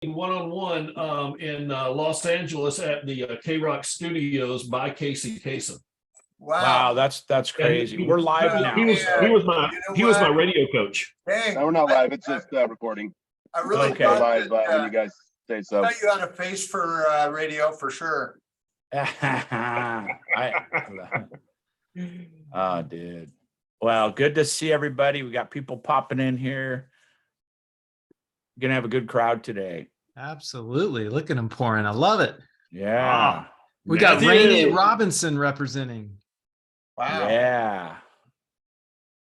one-on-one in Los Angeles at the K-Rock Studios by Casey Kasem. Wow, that's crazy. We're live now. He was my radio coach. Dang, No, we're not live. It's just recording. I really Okay. thought Live that, when you guys say so. I thought you had a face for radio for sure. Oh, dude. Well, good to see everybody. We got people popping in here. We're gonna have a good crowd today. Absolutely. Look at him pouring. I love it. Yeah. We got Matthew. Rainey Robinson representing. Wow. Yeah.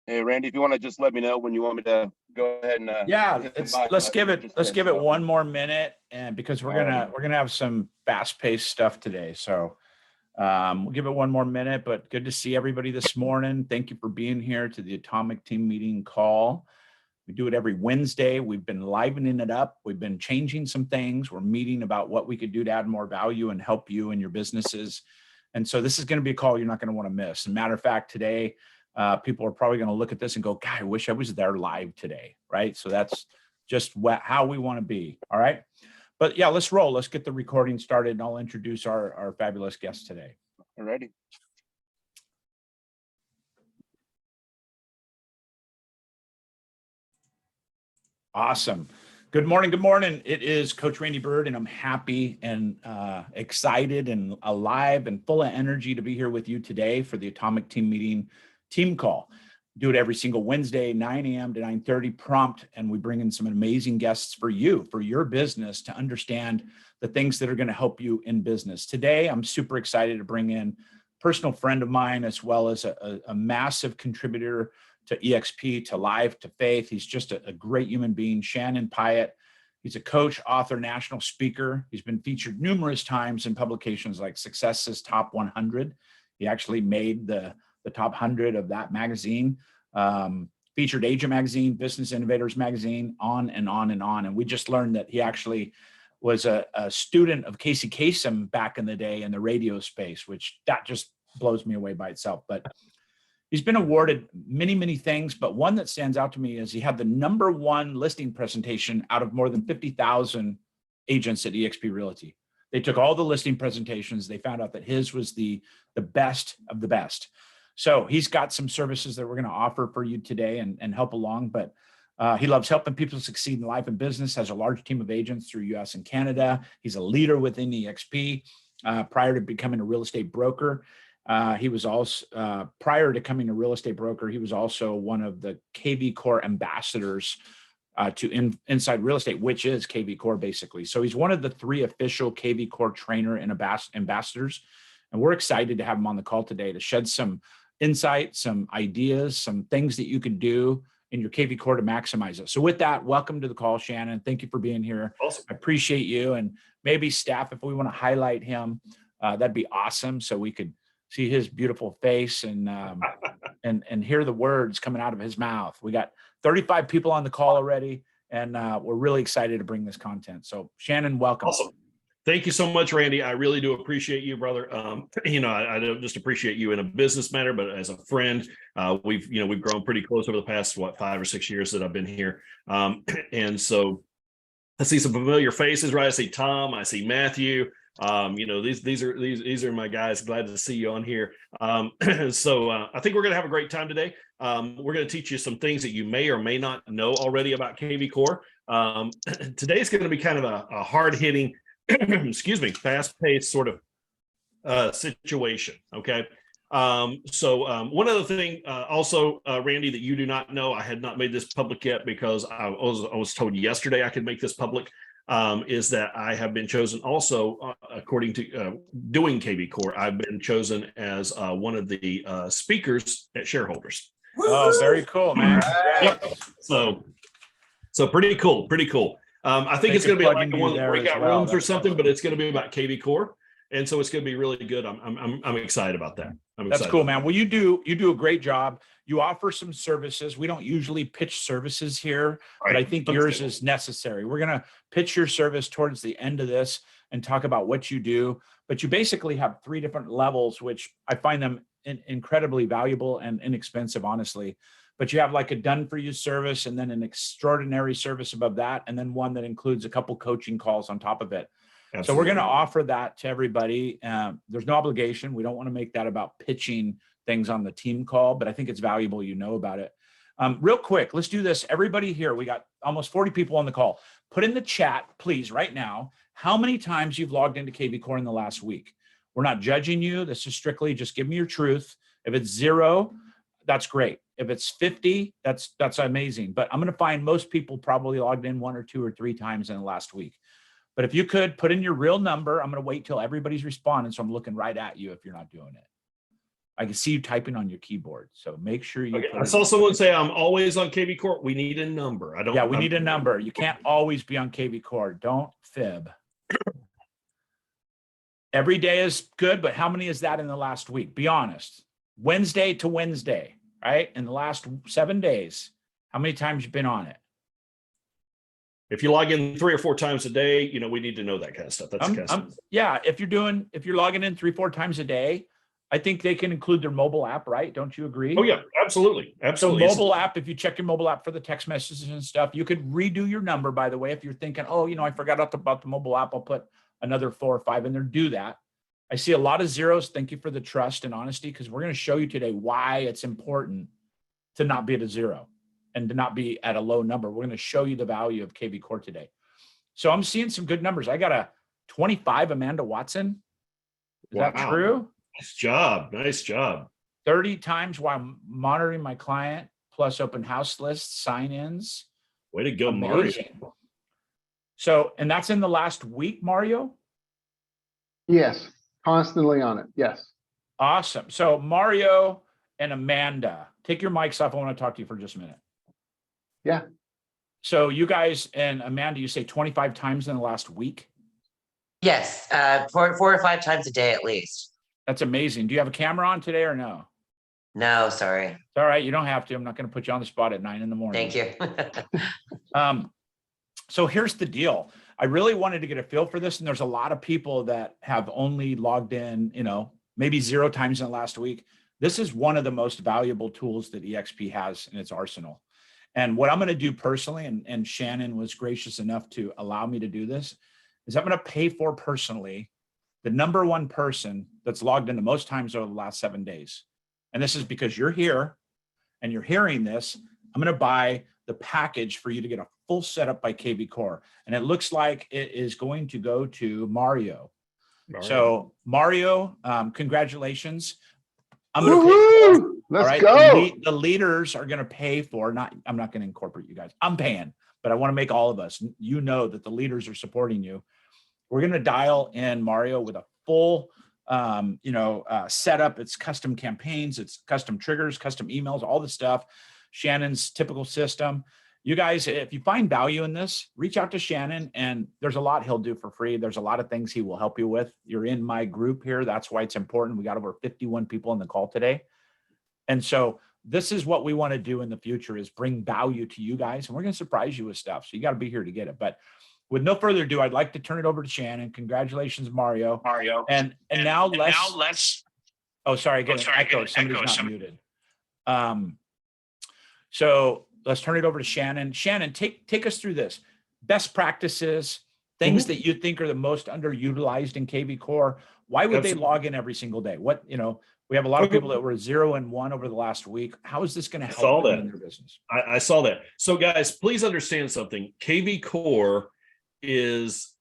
Hey, Randy, if you want to just let me know when you want me to go ahead and Yeah, hit the let's button, give it one more minute, and because we're gonna have some fast-paced stuff today. So we'll give it one more minute, but good to see everybody this morning. Thank you for being here to the Atomic Team Meeting call. We do it every Wednesday. We've been livening it up. We've been changing some things. We're meeting about what we could do to add more value and help you and your businesses. And so this is going to be a call you're not going to want to miss. As a matter of fact, today, people are probably going to look at this and go, God, I wish I was there live today, right? So that's just how we want to be, all right? But yeah, let's roll. Let's get the recording started, and I'll introduce our fabulous guest today. Alrighty. Awesome. Good morning. Good morning. It is Coach Randy Byrd, and I'm happy and excited and alive and full of energy to be here with you today for the Atomic Team Meeting team call. Do it every single Wednesday, 9 a.m. to 9:30 prompt, and we bring in some amazing guests for you, for your business, to understand the things that are going to help you in business. Today, I'm super excited to bring in a personal friend of mine, as well as a massive contributor to EXP, to Life, to Faith. He's just a great human being, Shannon Pyatt. He's a coach, author, national speaker. He's been featured numerous times in publications like Success's Top 100. He actually made the top 100 of that magazine, featured Agent Magazine, Business Innovators Magazine, on and on and on. And we just learned that he actually was a student of Casey Kasem back in the day in the radio space, which that just blows me away by itself. But he's been awarded many, many things, but one that stands out to me is he had the #1 listing presentation out of more than 50,000 agents at eXp Realty. They took all the listing presentations. They found out that his was the best of the best. So he's got some services that we're going to offer for you today and help along, but he loves helping people succeed in life and business, has a large team of agents through US and Canada. He's a leader within eXp. Prior to becoming a real estate broker, he was also, prior to becoming a real estate broker, he was also one of the KV Core ambassadors to Inside Real Estate, which is KV Core basically. So he's one of the 3 official KV Core trainer and ambassadors. And we're excited to have him on the call today to shed some insight, some ideas, some things that you can do in your KV Core to maximize it. So with that, welcome to the call, Shannon. Thank you for being here. Awesome. I appreciate you. And maybe staff, if we want to highlight him, that'd be awesome. So we could see his beautiful face and hear the words coming out of his mouth. We got 35 people on the call already, and we're really excited to bring this content. So Shannon, welcome. Awesome. Thank you so much, Randy. I really do appreciate you, brother. I don't just appreciate you in a business manner, but as a friend, we've grown pretty close over the past 5 or 6 years that I've been here. And so I see some familiar faces, right? I see Tom, I see Matthew. These are my guys. Glad to see you on here. So I think we're going to have a great time today. We're going to teach you some things that you may or may not know already about KV Core. Today's going to be kind of a hard-hitting, fast-paced sort of situation. Okay. So one other thing, also, Randy, that you do not know, I had not made this public yet because I was told yesterday I could make this public. Is that I have been chosen also, according to doing KV Core, I've been chosen as one of the speakers at Shareholders. Oh, very cool, man. Yep. So pretty cool. I think it's going to be like one of the breakout rooms or something, but it's going to be about KV Core. And so it's going to be really good. I'm excited about that. That's cool, man. Well, you do a great job. You offer some services. We don't usually pitch services here, but I think yours is necessary. We're going to pitch your service towards the end of this and talk about what you do. But you basically have 3 different levels, which I find them incredibly valuable and inexpensive, honestly. but you have like a done for you service and then an extraordinary service above that. And then one that includes a couple coaching calls on top of it. Absolutely. So we're going to offer that to everybody. There's no obligation. We don't want to make that about pitching things on the team call, but I think it's valuable. You know about it. Real quick, let's do this. Everybody here, we got almost 40 people on the call. Put in the chat, please, right now, how many times you've logged into KV Core in the last week. We're not judging you. This is strictly just give me your truth. If it's 0, that's great. If it's 50, that's amazing. But I'm going to find most people probably logged in 1 or 2 or 3 times in the last week. But if you could put in your real number, I'm going to wait till everybody's responding. So I'm looking right at you if you're not doing it. I can see you typing on your keyboard. So make sure you. Okay. I saw someone say I'm always on KV Core. We need a number. I don't. Yeah, we need a number. You can't always be on KV Core. Don't fib. Every day is good, but how many is that in the last week? Be honest. Wednesday to Wednesday, right? In the last 7 days, how many times you've been on it? If you log in 3 or 4 times a day, you know, we need to know that kind of stuff. That's the kind of stuff. Yeah, if you're logging in 3-4 times a day, I think they can include their mobile app, right? Don't you agree? Oh yeah, absolutely. Absolutely. So mobile app, if you check your mobile app for the text messages and stuff, you could redo your number, by the way. If you're thinking, oh, you know, I forgot about the mobile app, I'll put another 4 or 5 in there, do that. I see a lot of zeros. Thank you for the trust and honesty, because we're going to show you today why it's important to not be at a 0 and to not be at a low number. We're going to show you the value of KV Core today. So I'm seeing some good numbers. I got a 25 Amanda Watson. Is that true? Nice job. Nice job. 30 times while monitoring my client, plus open house lists, sign-ins. Way to go, Amazing. Mario. So, and that's in the last week, Mario? Yes, constantly on it. Yes. Awesome. So Mario and Amanda, take your mics off. I want to talk to you for just a minute. Yeah. So you guys and Amanda, you say 25 times in the last week? Yes, 4 or 5 times a day at least. That's amazing. Do you have a camera on today or no? No, sorry. It's all right. You don't have to. I'm not going to put you on the spot at 9 in the morning. Thank you. So here's the deal. I really wanted to get a feel for this. And there's a lot of people that have only logged in, you know, maybe 0 times in the last week. This is one of the most valuable tools that EXP has in its arsenal. And what I'm going to do personally, and Shannon was gracious enough to allow me to do this, is I'm going to pay for personally the #1 person that's logged in the most times over the last 7 days. And this is because you're here and you're hearing this. I'm going to buy the package for you to get a full setup by KV Core. And it looks like it is going to go to Mario. So Mario, congratulations. I'm going to pay for, let's go. The leaders are going to pay for, I'm not going to incorporate you guys. I'm paying, but I want to make all of us, you know, that the leaders are supporting you. We're going to dial in Mario with a full, setup. It's custom campaigns, it's custom triggers, custom emails, all the stuff. Shannon's typical system. You guys, if you find value in this, reach out to Shannon, and there's a lot he'll do for free. There's a lot of things he will help you with. You're in my group here. That's why it's important. We got over 51 people on the call today. And so this is what we want to do in the future, is bring value to you guys. And we're going to surprise you with stuff. So you got to be here to get it. But with no further ado, I'd like to turn it over to Shannon. Congratulations, Mario. And now let's. Oh, sorry. Get an echo. Somebody's not muted. So let's turn it over to Shannon. Shannon, take us through this. Best practices, things that you think are the most underutilized in KV Core. Why would they log in every single day? What, we have a lot of people that were 0 and 1 over the last week. How is this going to help them in their business? I saw that. So guys, please understand something. KV Core is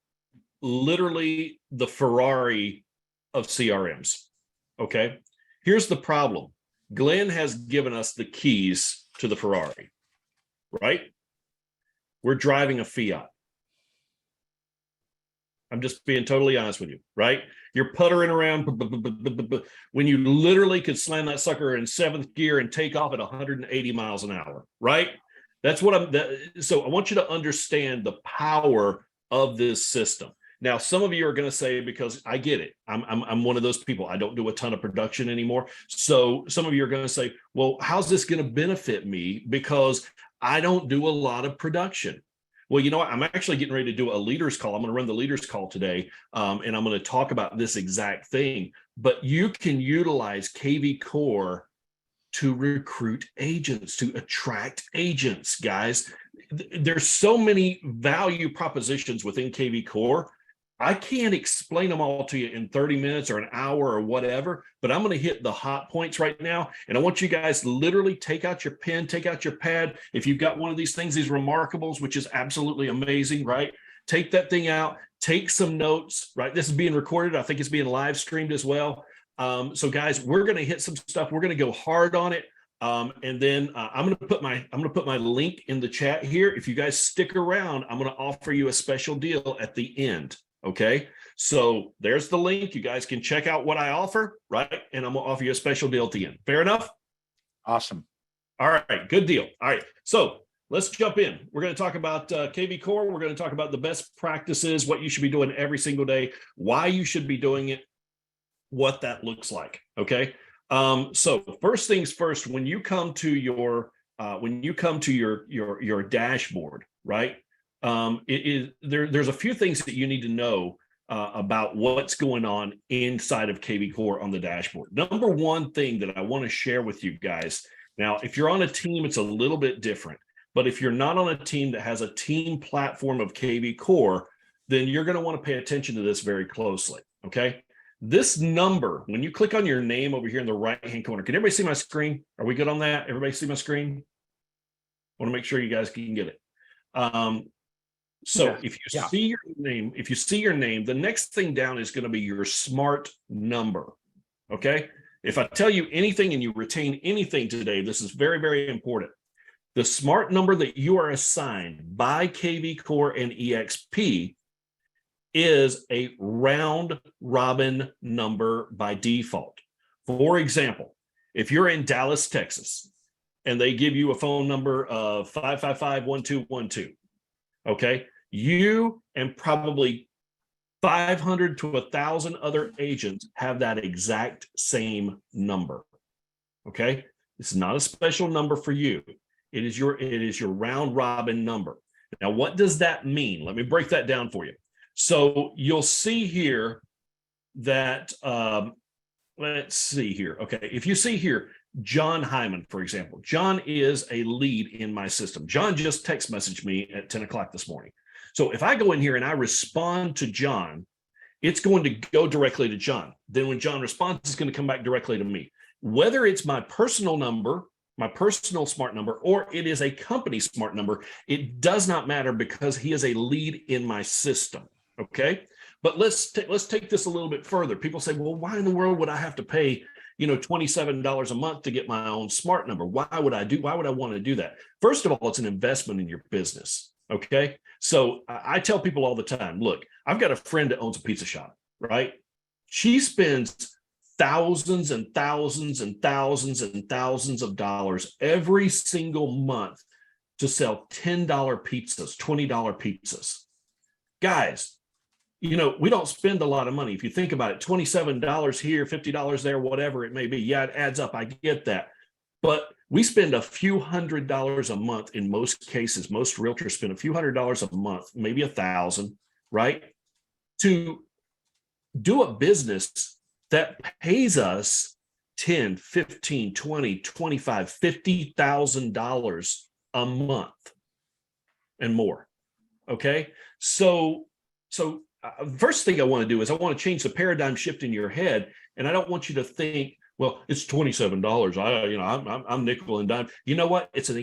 literally the Ferrari of CRMs. Okay. Here's the problem. Glenn has given us the keys to the Ferrari, right? We're driving a Pyatt. I'm just being totally honest with you, right? You're puttering around when you literally could slam that sucker in 7th gear and take off at 180 miles an hour, right? That's what so I want you to understand the power of this system. Now, some of you are going to say, because I get it, I'm one of those people. I don't do a ton of production anymore. So some of you are going to say, well, how's this going to benefit me? Because I don't do a lot of production. Well, you know what? I'm actually getting ready to do a leaders call. I'm going to run the leaders call today, and I'm going to talk about this exact thing. But you can utilize KV Core to recruit agents, to attract agents, guys. There's so many value propositions within KV Core. I can't explain them all to you in 30 minutes or an hour or whatever, but I'm going to hit the hot points right now. And I want you guys to literally take out your pen, take out your pad. If you've got one of these things, these Remarkables, which is absolutely amazing, right? Take that thing out, take some notes, right? This is being recorded. I think it's being live streamed as well. So guys, we're going to hit some stuff. We're going to go hard on it. And then I'm going to put my link in the chat here. If you guys stick around, I'm going to offer you a special deal at the end. Okay, so there's the link. You guys can check out what I offer, right? And I'm gonna offer you a special deal at the end. Fair enough? Awesome. All right, good deal. All right, so let's jump in. We're going to talk about KV Core. We're going to talk about the best practices, what you should be doing every single day, why you should be doing it, what that looks like. Okay. So first things first, when you come to your dashboard, right? There's a few things that you need to know about what's going on inside of KV Core on the dashboard. Number one thing that I want to share with you guys. Now, if you're on a team, it's a little bit different. But if you're not on a team that has a team platform of KV Core, then you're going to want to pay attention to this very closely. Okay. This number, when you click on your name over here in the right-hand corner, can everybody see my screen? Are we good on that? Everybody see my screen? I want to make sure you guys can get it. So Yes. if you see your name, the next thing down is going to be your smart number. Okay. If I tell you anything and you retain anything today, this is very, very important. The smart number that you are assigned by KV Core and EXP is a round robin number by default. For example, if you're in Dallas, Texas, and they give you a phone number of 555-1212, okay, you and probably 500 to 1,000 other agents have that exact same number. Okay, it's not a special number for you. It is your round robin number. Now, what does that mean? Let me break that down for you. So you'll see here that, let's see here. Okay, if you see here, John Hyman, for example, John is a lead in my system. John just text messaged me at 10 o'clock this morning. So if I go in here and I respond to John, it's going to go directly to John. Then when John responds, it's going to come back directly to me. Whether it's my personal number, my personal smart number, or it is a company smart number, it does not matter because he is a lead in my system. Okay. But let's take this a little bit further. People say, well, why in the world would I have to pay, $27 a month to get my own smart number? Why would I want to do that? First of all, it's an investment in your business. Okay. So I tell people all the time, look, I've got a friend that owns a pizza shop, right? She spends thousands and thousands and thousands and thousands of dollars every single month to sell $10 pizzas, $20 pizzas. Guys, we don't spend a lot of money. If you think about it, $27 here, $50 there, whatever it may be. Yeah, it adds up. I get that. But we spend a few $100s a month in most cases. Most realtors spend a few $100s a month, maybe 1,000, right? To do a business that pays us $10, $15, $20, $25, $50,000 a month and more. Okay. So first thing I want to do is I want to change the paradigm shift in your head. And I don't want you to think, well, it's $27. I'm nickel and dime. You know what? It's an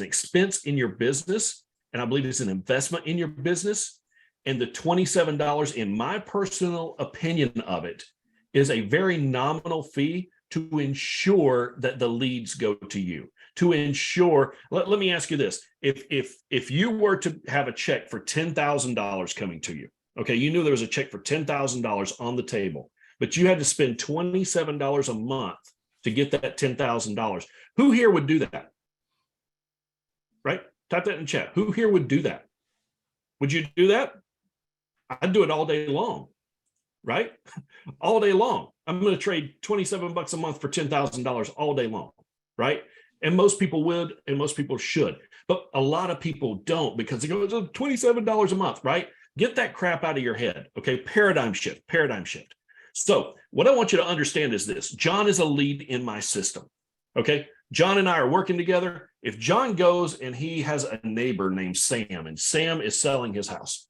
expense in your business. And I believe it's an investment in your business. And the $27, in my personal opinion of it, is a very nominal fee to ensure that the leads go to you. To ensure, let me ask you this. If you were to have a check for $10,000 coming to you, okay, you knew there was a check for $10,000 on the table, but you had to spend $27 a month to get that $10,000. Who here would do that? Right? Type that in chat. Who here would do that? Would you do that? I'd do it all day long, right? All day long. I'm going to trade $27 a month for $10,000 all day long, right? And most people would, and most people should. But a lot of people don't because they go, it's $27 a month, right? Get that crap out of your head, okay? Paradigm shift. So what I want you to understand is this: John is a lead in my system. Okay. John and I are working together. If John goes and he has a neighbor named Sam, and Sam is selling his house,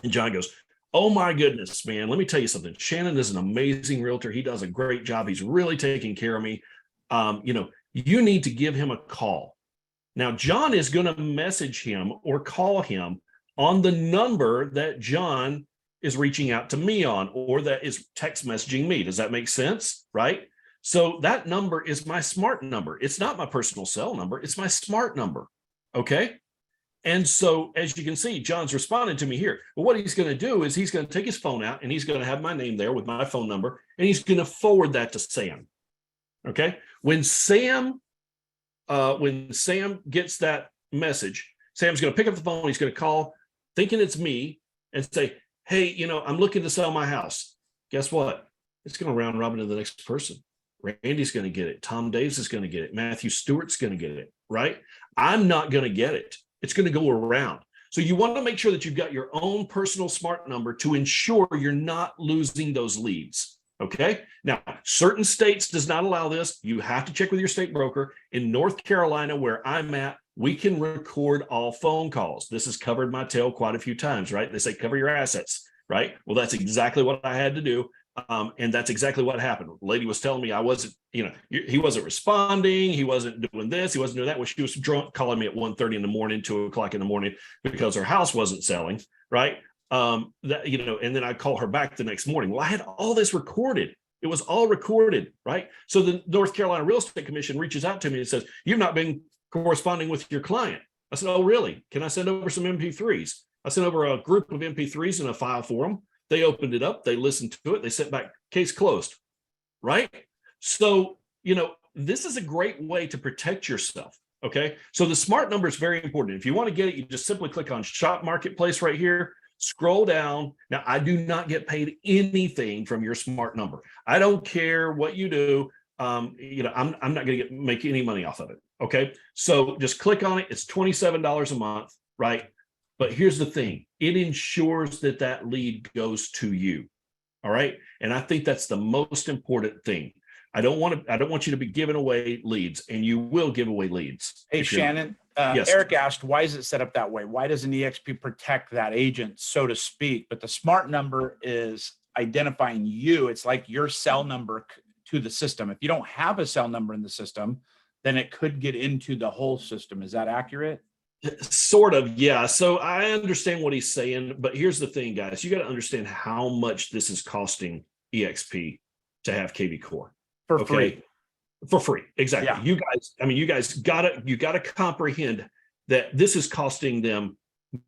and John goes, "Oh my goodness, man, let me tell you something. Shannon is an amazing realtor. He does a great job. He's really taking care of me. You need to give him a call." Now, John is going to message him or call him on the number that John is reaching out to me on, or that is text messaging me. Does that make sense? Right? So that number is my smart number. It's not my personal cell number. It's my smart number. Okay. And so, as you can see, John's responding to me here. But what he's going to do is he's going to take his phone out and he's going to have my name there with my phone number, and he's going to forward that to Sam. Okay. When Sam gets that message, Sam's going to pick up the phone. He's going to call, thinking it's me, and say, "Hey, I'm looking to sell my house." Guess what? It's going to round robin to the next person. Randy's going to get it. Tom Daves is going to get it. Matthew Stewart's going to get it, right? I'm not going to get it. It's going to go around. So you want to make sure that you've got your own personal smart number to ensure you're not losing those leads. Okay. Now, certain states does not allow this. You have to check with your state broker. In North Carolina, where I'm at, we can record all phone calls. This has covered my tail quite a few times, right? They say cover your assets, right? Well, that's exactly what I had to do. And that's exactly what happened. The lady was telling me I wasn't, he wasn't responding. He wasn't doing this. He wasn't doing that. Well, she was drunk, calling me at 1:30 in the morning, 2 o'clock in the morning, because her house wasn't selling. Right. And then I call her back the next morning. Well, I had all this recorded. It was all recorded. Right. So the North Carolina Real Estate Commission reaches out to me and says, "You've not been corresponding with your client." I said, "Oh, really? Can I send over some MP3s?" I sent over a group of MP3s in a file for them. They opened it up, they listened to it, they sent back, "Case closed," right? So, this is a great way to protect yourself, okay? So the smart number is very important. If you want to get it, you just simply click on Shop Marketplace right here, scroll down. Now, I do not get paid anything from your smart number. I don't care what you do. I'm not going to make any money off of it, okay? So just click on it. It's $27 a month, right? But here's the thing, it ensures that lead goes to you. All right. And I think that's the most important thing. I don't want you to be giving away leads, and you will give away leads. Hey, Shannon, Yes. Eric asked, why is it set up that way? Why doesn't EXP protect that agent, so to speak? But the smart number is identifying you. It's like your cell number to the system. If you don't have a cell number in the system, then it could get into the whole system. Is that accurate? Sort of, yeah. So I understand what he's saying, but here's the thing, guys. You got to understand how much this is costing EXP to have KV Core For free. For free, exactly. Yeah. You guys gotta comprehend that this is costing them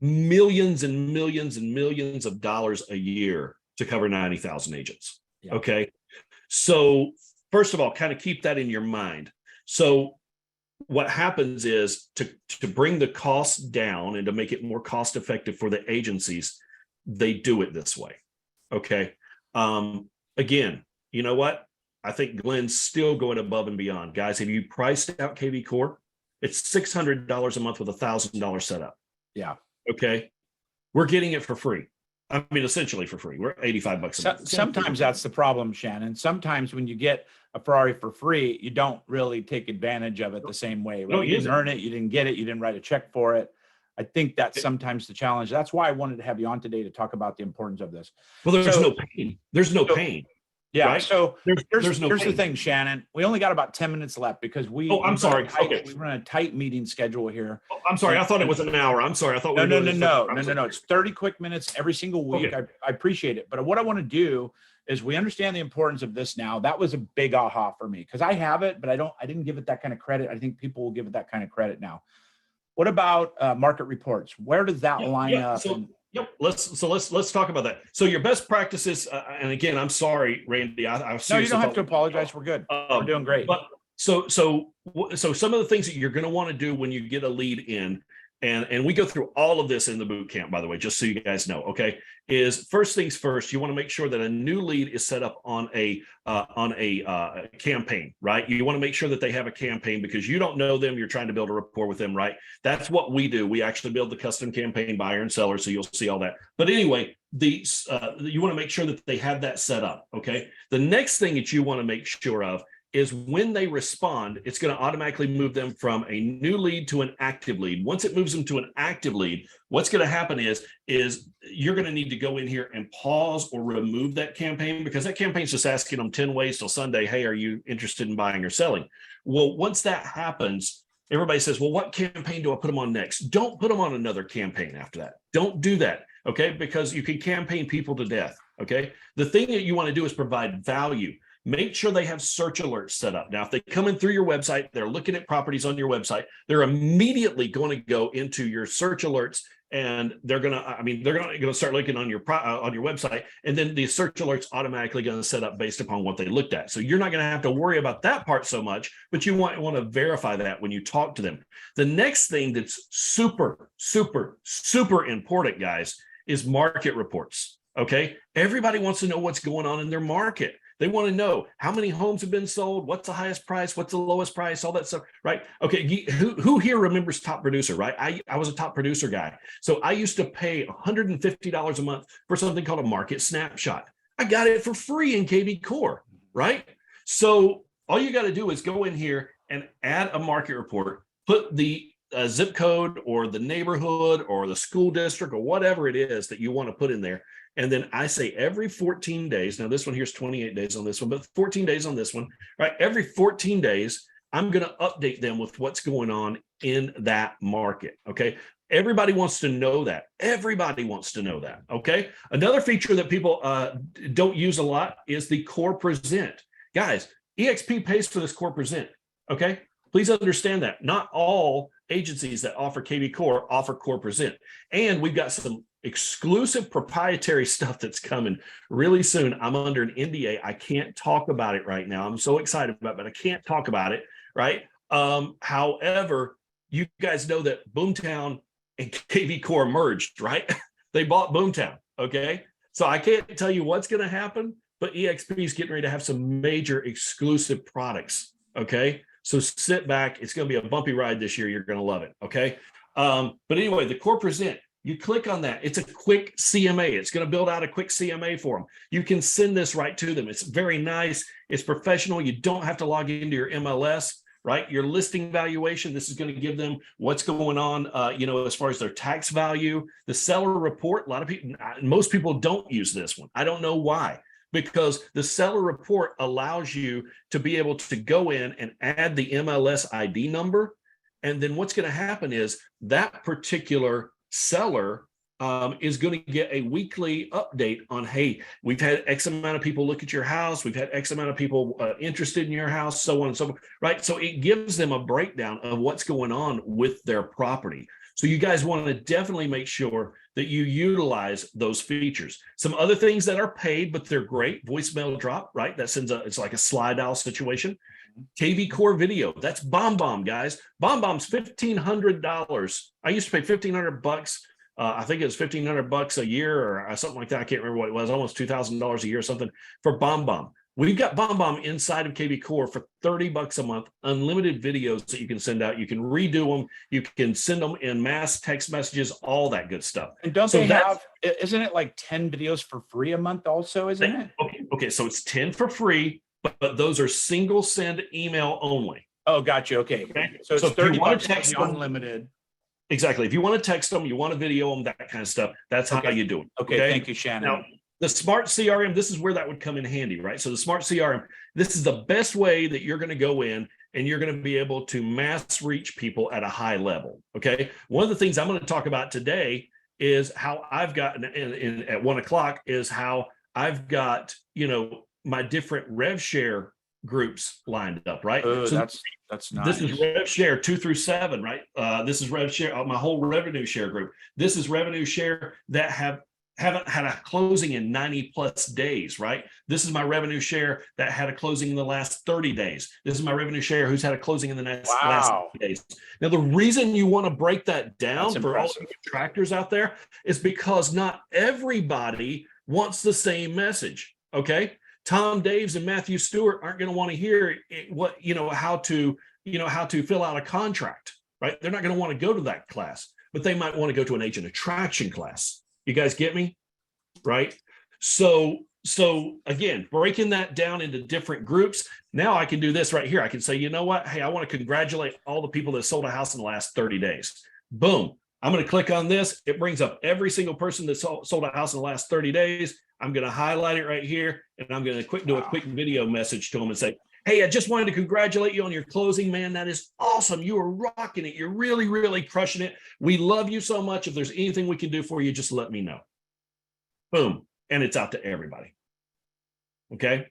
millions and millions and millions of dollars a year to cover 90,000 agents. Yeah. Okay, so first of all, kind of keep that in your mind. So what happens is to bring the costs down and to make it more cost effective for the agencies, they do it this way. Okay. Again, you know what? I think Glenn's still going above and beyond. Guys, have you priced out KV Core? It's $600 a month with $1,000 setup. Yeah. Okay. We're getting it for free. I mean, essentially for free. We're $85 a month. Sometimes that's the problem, Shannon. Sometimes when you get a Ferrari for free, you don't really take advantage of it the same way. Right? You didn't earn it. You didn't get it. You didn't write a check for it. I think that's sometimes the challenge. That's why I wanted to have you on today to talk about the importance of this. Well, there's no pain. There's no pain. Yeah. Right? So here's no the pain. thing, Shannon. We only got about 10 minutes left because we I'm sorry. Okay. we run a tight meeting schedule here. Oh, I'm sorry. I thought it was an hour. I'm sorry. I thought No. It's 30 quick minutes every single week. Okay. I appreciate it. But what I want to do is we understand the importance of this now. That was a big aha for me because I have it, but I didn't give it that kind of credit. I think people will give it that kind of credit now. What about market reports? Where does that line up? Yep. Let's talk about that. So your best practices, and again, I'm sorry, Randy. I No, you don't have to apologize. We're good. We're doing great. But so some of the things that you're going to want to do when you get a lead in, and we go through all of this in the boot camp, by the way, just so you guys know. Okay, is first things first. You want to make sure that a new lead is set up on a campaign, right? You want to make sure that they have a campaign because you don't know them. You're trying to build a rapport with them, right? That's what we do. We actually build the custom campaign buyer and seller. So you'll see all that. But anyway, you want to make sure that they have that set up. Okay. The next thing that you want to make sure of is when they respond, it's going to automatically move them from a new lead to an active lead. Once it moves them to an active lead, what's going to happen is you're going to need to go in here and pause or remove that campaign, because that campaign's just asking them 10 ways till Sunday, hey, are you interested in buying or selling? Well, once that happens, everybody says, well, what campaign do I put them on next? Don't put them on another campaign after that. Don't do that, okay? Because you can campaign people to death, okay? The thing that you want to do is provide value. Make sure they have search alerts set up. Now, if they come in through your website, they're looking at properties on your website, they're immediately going to go into your search alerts, and they're going to start looking on your website, and then the search alerts automatically going to set up based upon what they looked at. So you're not going to have to worry about that part so much, but you want to verify that when you talk to them. The next thing that's super, super, super important, guys, is market reports. Okay. Everybody wants to know what's going on in their market. They want to know how many homes have been sold, what's the highest price, what's the lowest price, all that stuff, right? Okay, who here remembers Top Producer, right? I was a Top Producer guy. So I used to pay $150 a month for something called a market snapshot. I got it for free in KV Core, right? So all you got to do is go in here and add a market report, put the zip code or the neighborhood or the school district or whatever it is that you want to put in there. And then I say every 14 days, now this one here's 28 days on this one, but 14 days on this one, right? Every 14 days, I'm going to update them with what's going on in that market. Okay. Everybody wants to know that. Everybody wants to know that. Okay. Another feature that people don't use a lot is the Core Present. Guys, EXP pays for this Core Present. Okay. Please understand that not all agencies that offer KV Core offer Core Present. And we've got some exclusive proprietary stuff that's coming really soon. I'm under an NDA. I can't talk about it right now. I'm so excited about it, but I can't talk about it, right? However, you guys know that Boomtown and KV Core merged, right? They bought Boomtown, okay? So I can't tell you what's going to happen, but EXP is getting ready to have some major exclusive products, okay? So sit back. It's going to be a bumpy ride this year. You're going to love it, okay? But anyway, the Core Present, you click on that. It's a quick CMA. It's going to build out a quick CMA for them. You can send this right to them. It's very nice. It's professional. You don't have to log into your MLS, right? Your listing valuation. This is going to give them what's going on, as far as their tax value. The seller report. Most people don't use this one. I don't know why. Because the seller report allows you to be able to go in and add the MLS ID number. And then what's going to happen is that particular seller is going to get a weekly update on, hey, we've had X amount of people look at your house. We've had X amount of people interested in your house, so on and so forth, right? So it gives them a breakdown of what's going on with their property. So you guys want to definitely make sure that you utilize those features. Some other things that are paid, but they're great. Voicemail drop, right? That sends it's like a slide dial situation. KV Core Video, that's BombBomb, guys. BombBomb's $1,500. I used to pay $1,500. I think it was $1,500 a year or something like that. I can't remember what it was. Almost $2,000 a year or something for BombBomb. We've got BombBomb inside of KV Core for $30 a month, unlimited videos that you can send out. You can redo them. You can send them in mass text messages, all that good stuff. And don't they have, isn't it like 10 videos for free a month also, isn't it? Okay. So it's 10 for free, but those are single send email only. Oh, gotcha. Okay. So it's 30 bucks text unlimited. Exactly. If you want to text them, you want to video them, that kind of stuff, that's how you do it. Okay. Thank you, Shannon. Now, the smart CRM, this is where that would come in handy, right? So the smart CRM, this is the best way that you're going to go in and you're going to be able to mass reach people at a high level. Okay. One of the things I'm going to talk about today is how I've got at 1 o'clock is how I've got, my different rev share groups lined up, right? Oh, so that's nice. This is rev share 2 through 7, right? This is rev share, my whole revenue share group. This is revenue share that haven't had a closing in 90 plus days, right? This is my revenue share that had a closing in the last 30 days. This is my revenue share who's had a closing in the last 30 days. Now, the reason you want to break that down for all the contractors out there is because not everybody wants the same message, okay? Tom Daves and Matthew Stewart aren't going to want to hear how to fill out a contract, right? They're not going to want to go to that class, but they might want to go to an agent attraction class. You guys get me? right? So again, breaking that down into different groups. Now I can do this right here. I can say, you know what? Hey, I want to congratulate all the people that sold a house in the last 30 days. Boom. I'm going to click on this. It brings up every single person that sold a house in the last 30 days. I'm going to highlight it right here, and I'm going to do a quick video message to them and say, hey, I just wanted to congratulate you on your closing, man. That is awesome. You are rocking it. You're really, really crushing it. We love you so much. If there's anything we can do for you, just let me know. Boom. And it's out to everybody. Okay.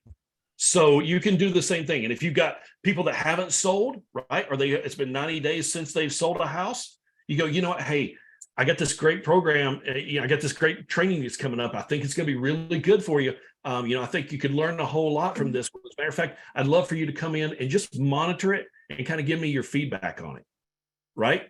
So you can do the same thing. And if you've got people that haven't sold, right, or it's been 90 days since they've sold a house, you go, you know what? Hey, I got this great program. I got this great training that's coming up. I think it's going to be really good for you. I think you could learn a whole lot from this. As a matter of fact, I'd love for you to come in and just monitor it and kind of give me your feedback on it. Right.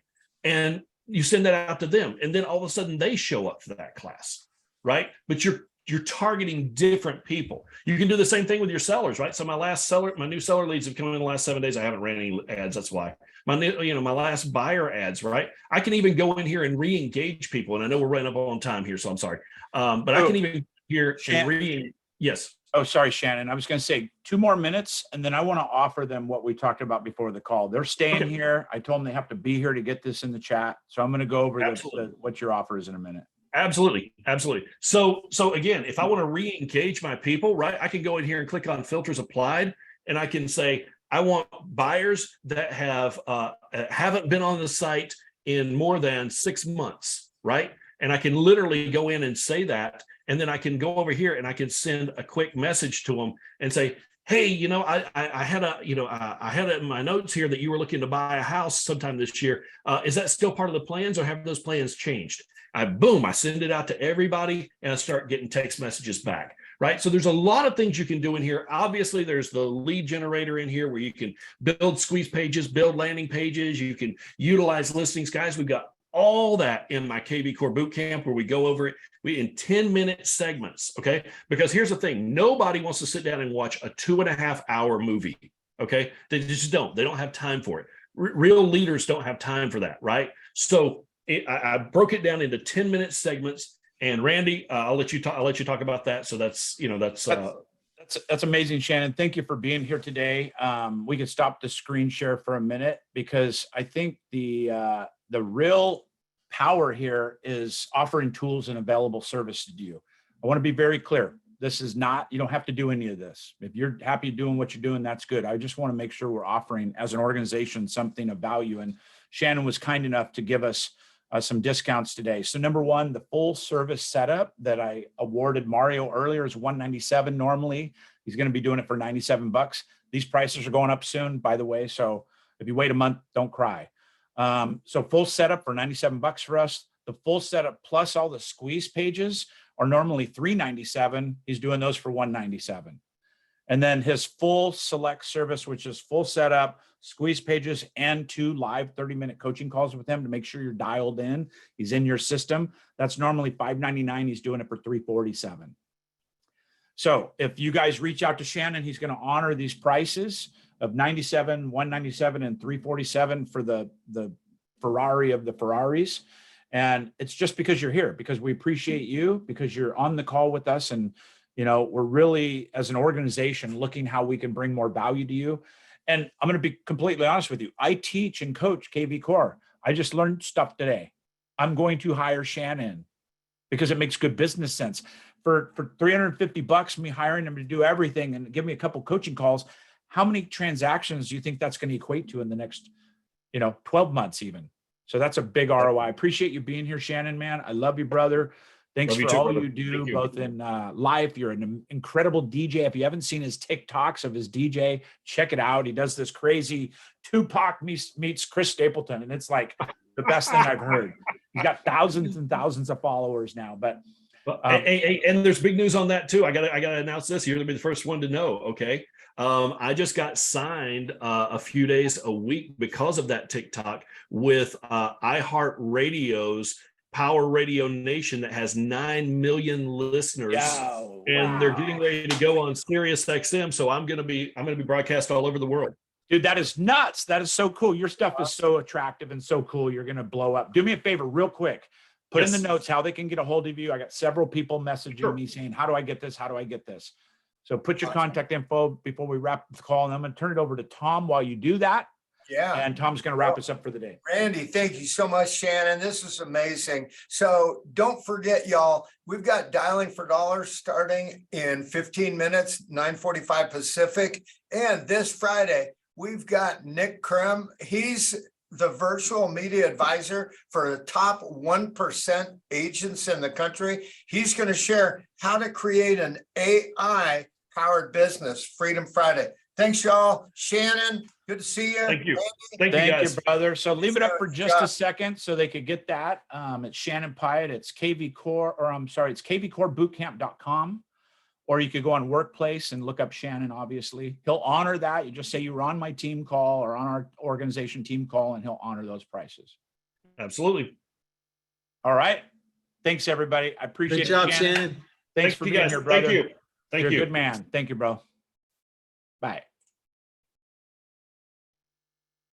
And you send that out to them. And then all of a sudden they show up for that class. Right. But you're targeting different people. You can do the same thing with your sellers, right? So my new seller leads have come in the last 7 days. I haven't ran any ads. That's why my last buyer ads, right? I can even go in here and re-engage people. And I know we're running up on time here, so I'm sorry. But I can even here and yes. Oh, sorry, Shannon. I was going to say 2 more minutes, and then I want to offer them what we talked about before the call. They're staying here. I told them they have to be here to get this in the chat. So I'm going to go over what your offer is in a minute. Absolutely. So again, if I want to re-engage my people, right, I can go in here and click on filters applied, and I can say, I want buyers that haven't been on the site in more than 6 months, right? And I can literally go in and say that, and then I can go over here and I can send a quick message to them and say, hey, I had it in my notes here that you were looking to buy a house sometime this year. Is that still part of the plans, or have those plans changed? I send it out to everybody, and I start getting text messages back, right? So there's a lot of things you can do in here. Obviously, there's the lead generator in here where you can build squeeze pages, build landing pages. You can utilize listings. Guys, we've got all that in my KV Core Bootcamp where we go over it in 10-minute segments, okay? Because here's the thing. Nobody wants to sit down and watch a 2.5-hour movie, okay? They just don't. They don't have time for it. Real leaders don't have time for that, right? So I broke it down into 10-minute segments, and Randy, I'll let you talk about that. So that's amazing, Shannon. Thank you for being here today. We can stop the screen share for a minute, because I think the real power here is offering tools and available service to you. I want to be very clear. This is not, you don't have to do any of this. If you're happy doing what you're doing, that's good. I just want to make sure we're offering as an organization something of value. And Shannon was kind enough to give us some discounts today. So number one, the full service setup that I awarded Mario earlier is $197 normally. He's going to be doing it for $97. These prices are going up soon, by the way. So if you wait a month, don't cry. So full setup for $97 for us. The full setup plus all the squeeze pages are normally $397. He's doing those for $197. And then his full select service, which is full setup, squeeze pages, and 2 live 30-minute coaching calls with him to make sure you're dialed in. He's in your system. That's normally $599. He's doing it for $347. So if you guys reach out to Shannon, he's going to honor these prices of $97, $197, and $347 for the Ferrari of the Ferraris. And it's just because you're here, because we appreciate you, because you're on the call with us. And, we're really, as an organization, looking how we can bring more value to you. And I'm going to be completely honest with you. I teach and coach KV Core. I just learned stuff today. I'm going to hire Shannon because it makes good business sense. For $350, me hiring him to do everything and give me a couple coaching calls, how many transactions do you think that's going to equate to in the next, 12 months even? So that's a big ROI. I appreciate you being here, Shannon, man. I love you, brother. Thanks for all you do, both in life. You're an incredible DJ. If you haven't seen his TikToks of his DJ, check it out. He does this crazy Tupac meets Chris Stapleton, and it's like the best thing I've heard. He's got thousands and thousands of followers now. But and there's big news on that too. I gotta announce this. You're gonna be the first one to know. Okay. I just got signed a few days a week because of that TikTok with iHeartRadio's Power Radio Nation that has 9 million listeners, and they're getting ready to go on Sirius XM. So I'm gonna be broadcast all over the world. Dude, that is nuts. That is so cool. Your stuff is so attractive and so cool. You're gonna blow up. Do me a favor, real quick. put in the Yes. notes how they can get a hold of you. I got several people messaging Sure. me saying, how do I get this? How do I get this? So put your Awesome. contact info before we wrap the call, and I'm going to turn it over to Tom while you do that. Yeah. And Tom's going to wrap us up for the day. Randy, thank you so much, Shannon. This is amazing. So don't forget, y'all, we've got Dialing for Dollars starting in 15 minutes, 9:45 Pacific. And this Friday, we've got Nick Krim. He's the virtual media advisor for the top 1% agents in the country. He's going to share how to create an AI powered business, Freedom Friday. Thanks, y'all. Shannon, good to see you. Thank you. Thank you, Thank you, guys. brother. So leave it up So, for just yeah. a second so they could get that. It's Shannon Pyatt. It's KV Core, or I'm sorry, it's kvcorebootcamp.com. Or you could go on Workplace and look up Shannon, obviously. He'll honor that. You just say you were on my team call or on our organization team call, and he'll honor those prices. Absolutely. All right. Thanks, everybody. I appreciate Good job, it. Shannon. Shannon. Thanks for you being guys. here, brother. Thank you. Thank You're you. a good man. Thank you, bro. Bye.